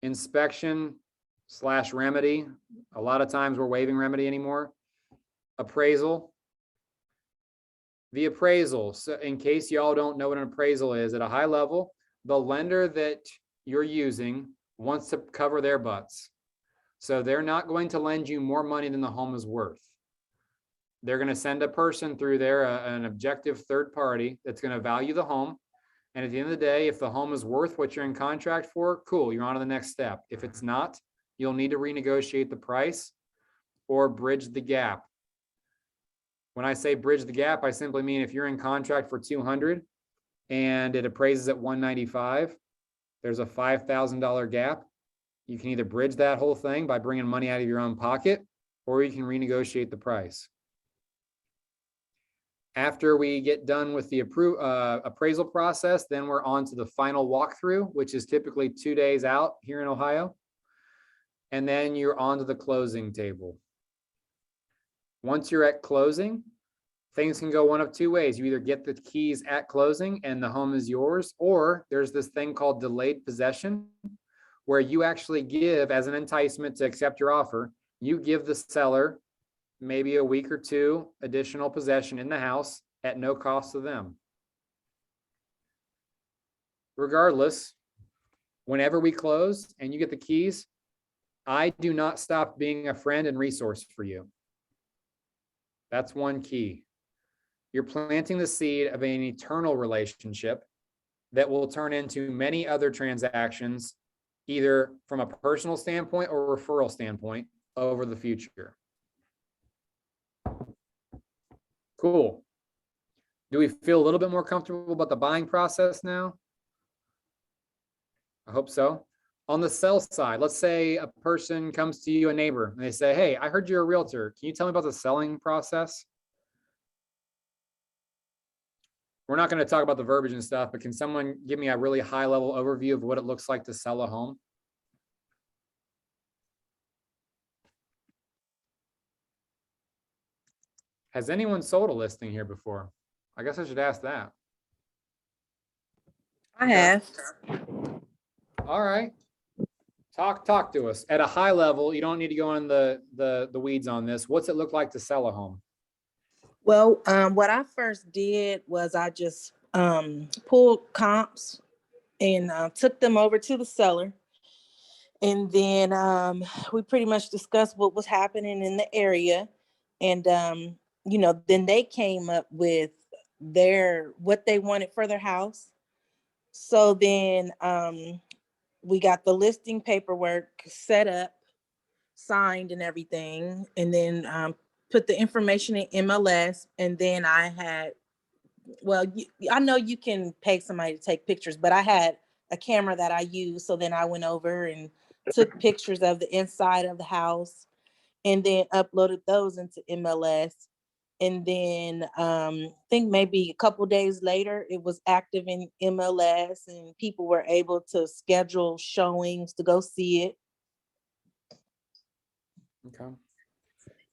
inspection / remedy. A lot of times we're waiving remedy anymore. Appraisal. The appraisal, so in case y'all don't know what an appraisal is, at a high level, the lender that you're using wants to cover their butts. So they're not going to lend you more money than the home is worth. They're going to send a person through there, an objective third party that's going to value the home. And at the end of the day, if the home is worth what you're in contract for, cool, you're on to the next step. If it's not, you'll need to renegotiate the price or bridge the gap. When I say bridge the gap, I simply mean if you're in contract for 200 and it appraises at 195, there's a $5,000 gap. You can either bridge that whole thing by bringing money out of your own pocket, or you can renegotiate the price. After we get done with the appraisal process, then we're on to the final walkthrough, which is typically 2 days out here in Ohio. And then you're on to the closing table. Once you're at closing, things can go one of two ways. You either get the keys at closing and the home is yours, or there's this thing called delayed possession, where you actually give, as an enticement to accept your offer, you give the seller maybe a week or two additional possession in the house at no cost to them. Regardless, whenever we close and you get the keys, I do not stop being a friend and resource for you. That's one key. You're planting the seed of an eternal relationship that will turn into many other transactions, either from a personal standpoint or referral standpoint over the future. Cool. Do we feel a little bit more comfortable about the buying process now? I hope so. On the sell side, let's say a person comes to you, a neighbor, and they say, hey, I heard you're a realtor. Can you tell me about the selling process? We're not going to talk about the verbiage and stuff, but can someone give me a really high level overview of what it looks like to sell a home? Has anyone sold a listing here before? I guess I should ask that. I have. All right. Talk to us. At a high level, you don't need to go in the weeds on this. What's it look like to sell a home? Well, what I first did was I just pulled comps and took them over to the seller. And then we pretty much discussed what was happening in the area. And, then they came up with what they wanted for their house. So then we got the listing paperwork set up, signed and everything, and then put the information in MLS. And then I had, I know you can pay somebody to take pictures, but I had a camera that I used. So then I went over and took pictures of the inside of the house and then uploaded those into MLS. And then I think maybe a couple days later, it was active in MLS and people were able to schedule showings to go see it. Okay.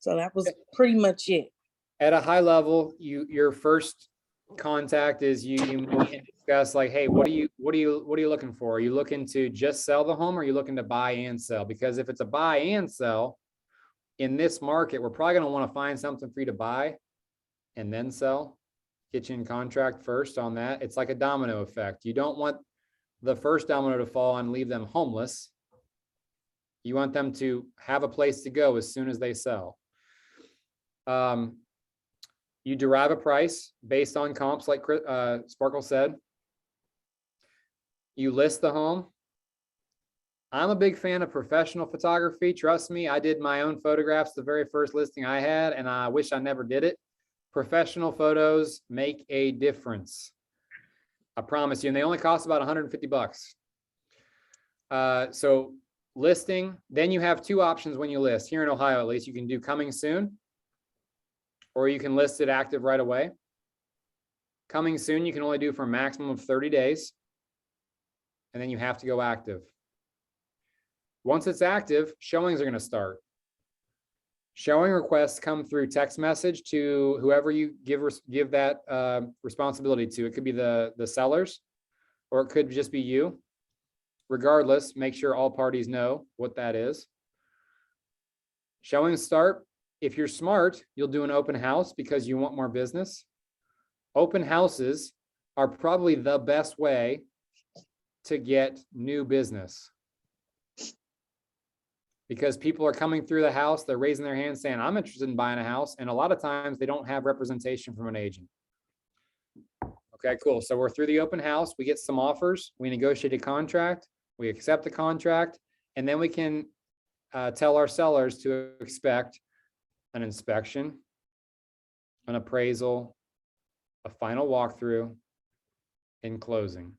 So that was pretty much it. At a high level, your first contact is you meet and discuss like, hey, what are you looking for? Are you looking to just sell the home, or are you looking to buy and sell? Because if it's a buy and sell in this market, we're probably going to want to find something for you to buy and then sell, get you in contract first on that. It's like a domino effect. You don't want the first domino to fall and leave them homeless. You want them to have a place to go as soon as they sell. You derive a price based on comps, like Sparkle said. You list the home. I'm a big fan of professional photography. Trust me, I did my own photographs the very first listing I had, and I wish I never did it Professional photos make a difference. I promise you, and they only cost about 150 bucks. So listing, then you have two options when you list. Here in Ohio, at least, you can do coming soon, or you can list it active right away. Coming soon, you can only do for a maximum of 30 days, and then you have to go active. Once it's active, showings are going to start. Showing requests come through text message to whoever you give that responsibility to. It could be the sellers, or it could just be you. Regardless, make sure all parties know what that is. Showings start. If you're smart, you'll do an open house because you want more business. Open houses are probably the best way to get new business, because people are coming through the house, they're raising their hands saying, I'm interested in buying a house. And a lot of times they don't have representation from an agent. Okay, cool. So we're through the open house, we get some offers, we negotiate a contract, we accept the contract, and then we can tell our sellers to expect an inspection, an appraisal, a final walkthrough, and closing.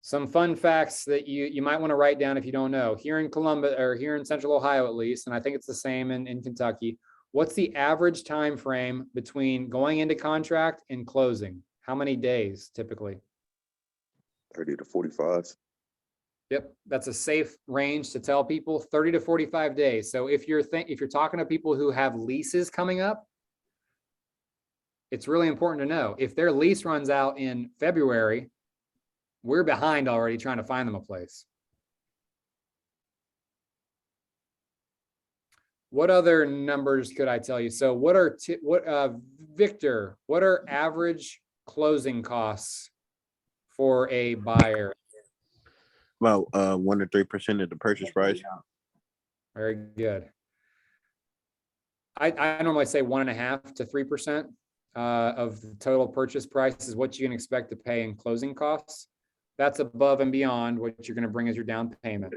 Some fun facts that you might want to write down if you don't know. Here in Columbus, or here in Central Ohio at least, and I think it's the same in Kentucky, what's the average time frame between going into contract and closing? How many days typically? 30 to 45. Yep, that's a safe range to tell people, 30 to 45 days. So if you're talking to people who have leases coming up, it's really important to know if their lease runs out in February, we're behind already trying to find them a place. What other numbers could I tell you? So Victor, what are average closing costs for a buyer? About 1 to 3% of the purchase price. Very good. I normally say 1.5 to 3% of the total purchase price is what you can expect to pay in closing costs. That's above and beyond what you're going to bring as your down payment.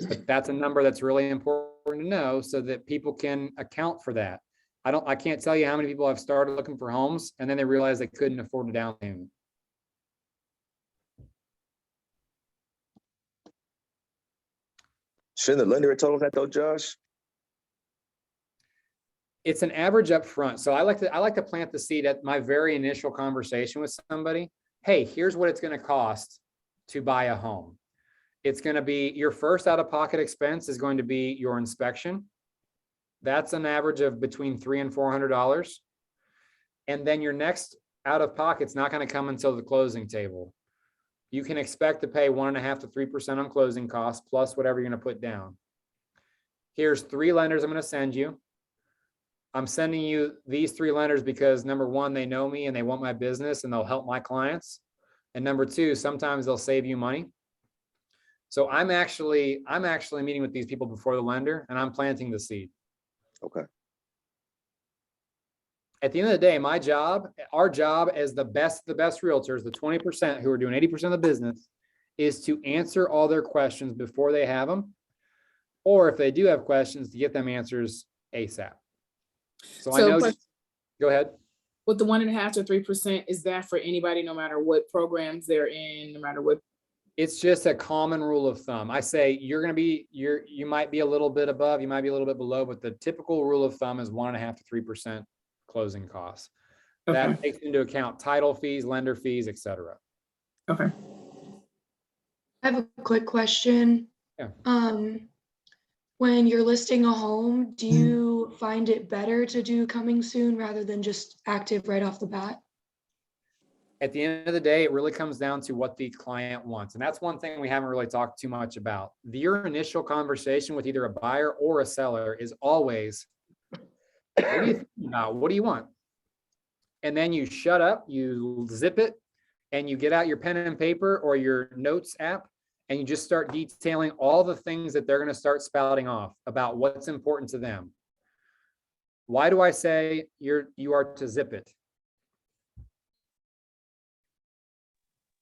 But that's a number that's really important to know so that people can account for that. I can't tell you how many people have started looking for homes and then they realized they couldn't afford a down payment. Shouldn't the lender have told them that though, Josh? It's an average up front. So I like to plant the seed at my very initial conversation with somebody. Hey, here's what it's going to cost to buy a home. It's going to be your first out-of-pocket expense is going to be your inspection. That's an average of between $300 and $400. And then your next out-of-pocket's not going to come until the closing table. You can expect to pay 1.5 to 3% on closing costs plus whatever you're going to put down. Here's 3 lenders I'm going to send you. I'm sending you these 3 lenders because number one, they know me and they want my business and they'll help my clients. And number 2, sometimes they'll save you money. So I'm actually meeting with these people before the lender and I'm planting the seed. Okay. At the end of the day, our job as the best realtors, the 20% who are doing 80% of the business, is to answer all their questions before they have them. Or if they do have questions, to get them answers ASAP. So I know, go ahead. With the 1.5 to 3%, is that for anybody, no matter what programs they're in, no matter what? It's just a common rule of thumb. I say you might be a little bit above, you might be a little bit below, but the typical rule of thumb is 1.5 to 3% closing costs. Okay. That takes into account title fees, lender fees, etc. Okay. I have a quick question. Yeah. When you're listing a home, do you find it better to do coming soon rather than just active right off the bat? At the end of the day, it really comes down to what the client wants. And that's one thing we haven't really talked too much about. Your initial conversation with either a buyer or a seller is always, what do you think about? What do you want? And then you shut up, you zip it, and you get out your pen and paper or your notes app, and you just start detailing all the things that they're going to start spouting off about what's important to them. Why do I say you are to zip it?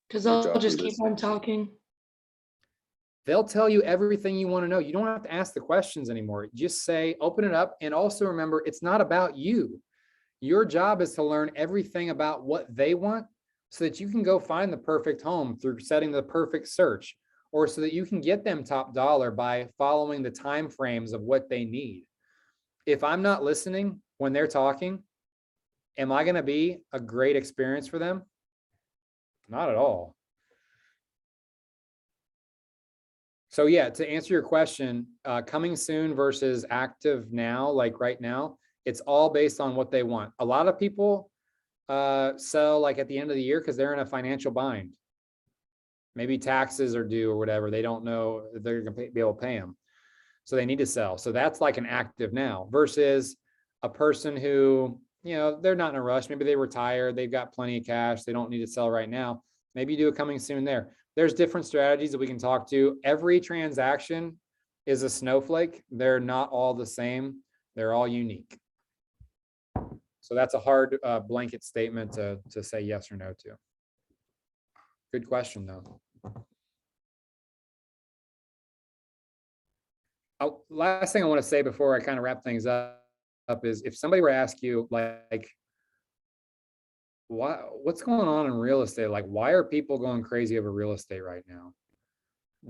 Because I'll just keep on talking. They'll tell you everything you want to know. You don't have to ask the questions anymore. Just say, open it up. And also remember, it's not about you. Your job is to learn everything about what they want so that you can go find the perfect home through setting the perfect search, or so that you can get them top dollar by following the time frames of what they need. If I'm not listening when they're talking, am I going to be a great experience for them? Not at all. So yeah, to answer your question, coming soon versus active now, like right now, it's all based on what they want. A lot of people sell like at the end of the year because they're in a financial bind. Maybe taxes are due or whatever. They don't know if they're going to be able to pay them. So they need to sell. So that's like an active now versus a person who, you know, they're not in a rush. Maybe they retire, they've got plenty of cash, they don't need to sell right now. Maybe you do it coming soon there. There's different strategies that we can talk to. Every transaction is a snowflake. They're not all the same. They're all unique. So that's a hard blanket statement to say yes or no to. Good question though. Oh, last thing I want to say before I kind of wrap things up is if somebody were to ask you like, what's going on in real estate? Like, why are people going crazy over real estate right now?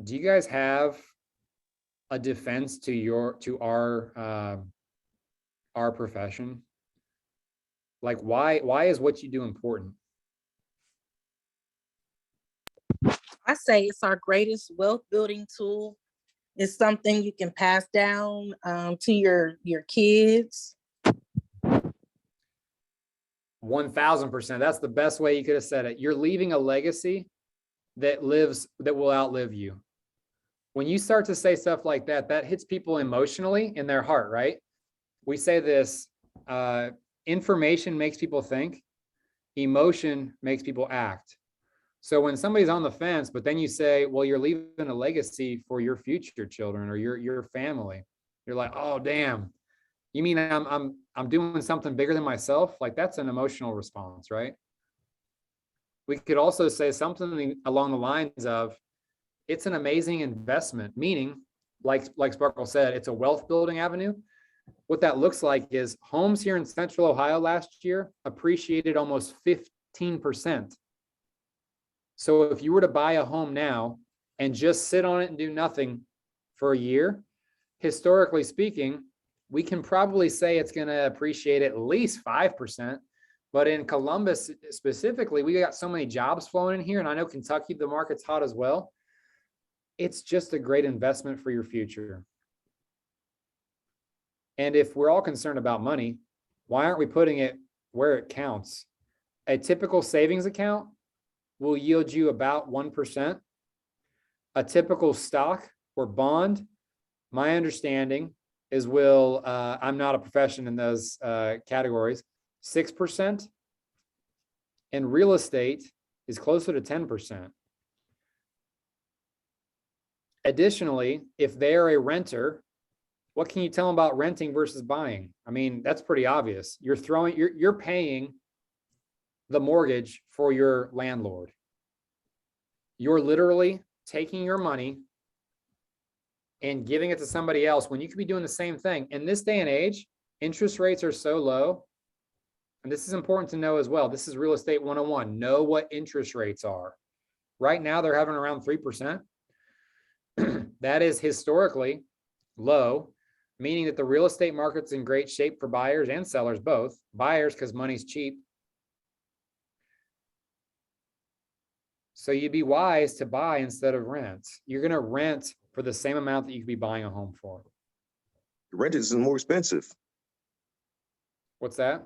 Do you guys have a defense to our profession? Like, why is what you do important? I say it's our greatest wealth building tool. It's something you can pass down to your kids. 1000%. That's the best way you could have said it. You're leaving a legacy that will outlive you. When you start to say stuff like that, that hits people emotionally in their heart, right? We say this, information makes people think, emotion makes people act. So when somebody's on the fence, but then you say, well, you're leaving a legacy for your future children or your family, you're like, oh, damn. You mean I'm doing something bigger than myself? Like that's an emotional response, right? We could also say something along the lines of, it's an amazing investment, meaning like Sparkle said, it's a wealth building avenue. What that looks like is homes here in Central Ohio last year appreciated almost 15%. So if you were to buy a home now and just sit on it and do nothing for a year, historically speaking, we can probably say it's going to appreciate at least 5%. But in Columbus specifically, we got so many jobs flowing in here. And I know Kentucky, the market's hot as well. It's just a great investment for your future. And if we're all concerned about money, why aren't we putting it where it counts? A typical savings account will yield you about 1%. A typical stock or bond, my understanding is I'm not a profession in those categories, 6%. And real estate is closer to 10%. Additionally, if they're a renter, what can you tell them about renting versus buying? I mean, that's pretty obvious. You're paying the mortgage for your landlord. You're literally taking your money and giving it to somebody else when you could be doing the same thing. In this day and age, interest rates are so low. And this is important to know as well. This is real estate 101. Know what interest rates are. Right now, they're having around 3%. That is historically low, meaning that the real estate market's in great shape for buyers and sellers both. Buyers, because money's cheap. So you'd be wise to buy instead of rent. You're going to rent for the same amount that you could be buying a home for. Rent is more expensive. What's that?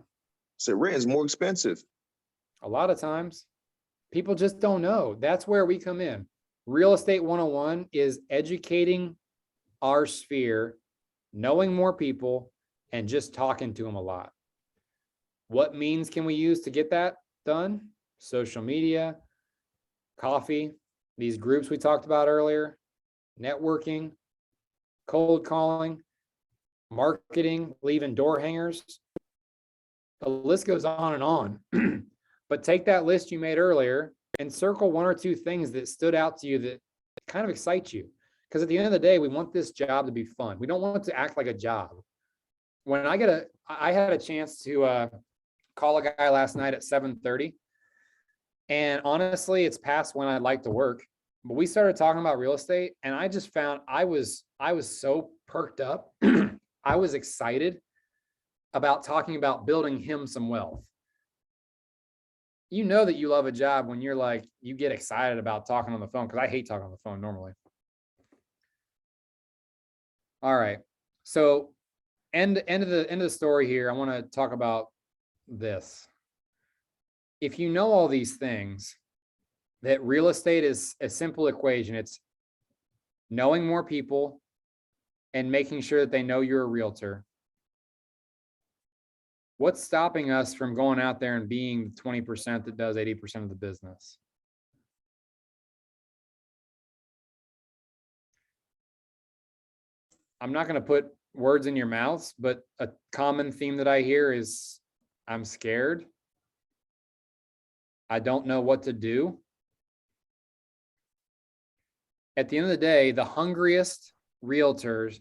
So rent is more expensive. A lot of times people just don't know. That's where we come in. Real estate 101 is educating our sphere, knowing more people, and just talking to them a lot. What means can we use to get that done? Social media, coffee, these groups we talked about earlier, networking, cold calling, marketing, leaving door hangers. The list goes on and on. But take that list you made earlier and circle one or two things that stood out to you that kind of excite you. Because at the end of the day, we want this job to be fun. We don't want it to act like a job. When I had a chance to call a guy last night at 7:30. And honestly, it's past when I'd like to work. But we started talking about real estate, and I just found I was so perked up. I was excited about talking about building him some wealth. You know that you love a job when you're like, you get excited about talking on the phone, because I hate talking on the phone normally. All right. So end of the story here, I want to talk about this. If you know all these things, that real estate is a simple equation. It's knowing more people and making sure that they know you're a realtor. What's stopping us from going out there and being the 20% that does 80% of the business? I'm not going to put words in your mouths, but a common theme that I hear is, I'm scared. I don't know what to do. At the end of the day, the hungriest realtors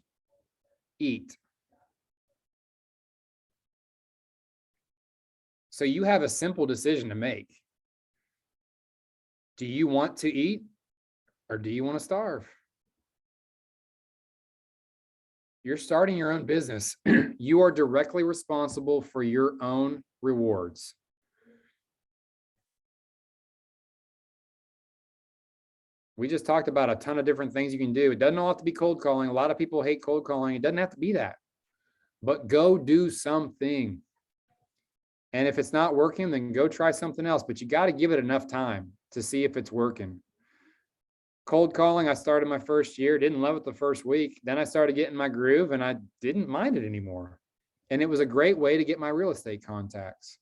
eat. So you have a simple decision to make. Do you want to eat, or do you want to starve? You're starting your own business. You are directly responsible for your own rewards. We just talked about a ton of different things you can do. It doesn't all have to be cold calling. A lot of people hate cold calling. It doesn't have to be that. But go do something. And if it's not working, then go try something else. But you got to give it enough time to see if it's working. Cold calling, I started my first year, didn't love it the first week. Then I started getting my groove and I didn't mind it anymore. And it was a great way to get my real estate contacts.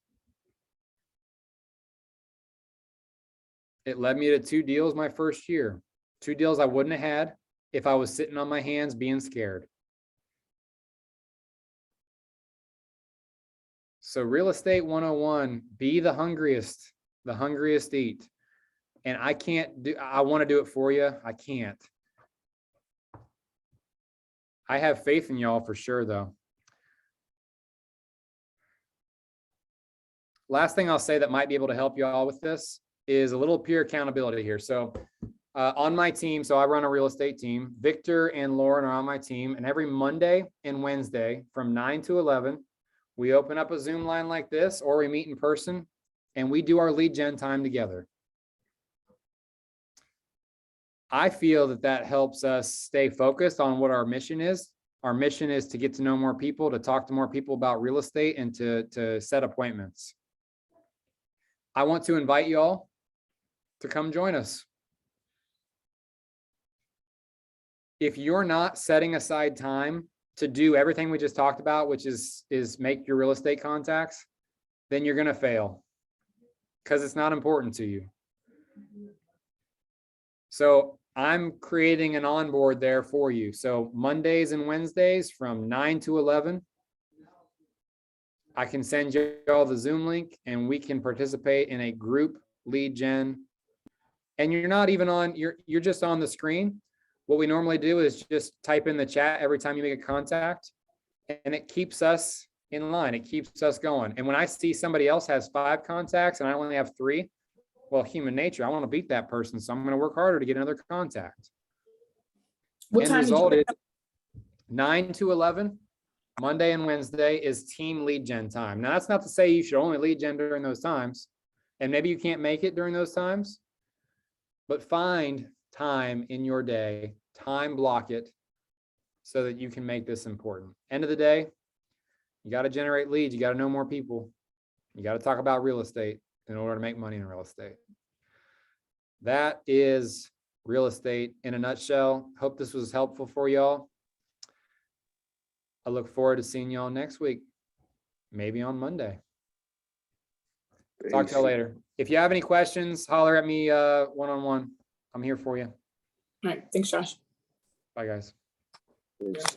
It led me to 2 deals my first year. 2 deals I wouldn't have had if I was sitting on my hands being scared. So real estate 101, be the hungriest eat. And I want to do it for you. I can't. I have faith in y'all for sure though. Last thing I'll say that might be able to help y'all with this is a little peer accountability here. So on my team, so I run a real estate team. Victor and Lauren are on my team, and every Monday and Wednesday from 9 to 11, we open up a Zoom line like this, or we meet in person and we do our lead gen time together. I feel that that helps us stay focused on what our mission is. Our mission is to get to know more people, to talk to more people about real estate, and to set appointments. I want to invite you all to come join us. If you're not setting aside time to do everything we just talked about, which is make your real estate contacts, then you're going to fail because it's not important to you. So I'm creating an onboard there for you. So Mondays and Wednesdays from 9 to 11, I can send you all the Zoom link and we can participate in a group lead gen. And you're not even on, you're just on the screen. What we normally do is just type in the chat every time you make a contact, and it keeps us in line. It keeps us going. And when I see somebody else has 5 contacts and I only have 3, well, human nature, I want to beat that person. So I'm going to work harder to get another contact. What End time result is 9 to 11, Monday and Wednesday is team lead gen time. Now, that's not to say you should only lead gen during those times. And maybe you can't make it during those times, but find time in your day, time block it so that you can make this important. End of the day, you got to generate leads. You got to know more people. You got to talk about real estate in order to make money in real estate. That is real estate in a nutshell. Hope this was helpful for y'all. I look forward to seeing y'all next week, maybe on Monday. Talk to y'all later. If you have any questions, holler at me one-on-one. I'm here for you. All right. Thanks, Josh. Bye, guys.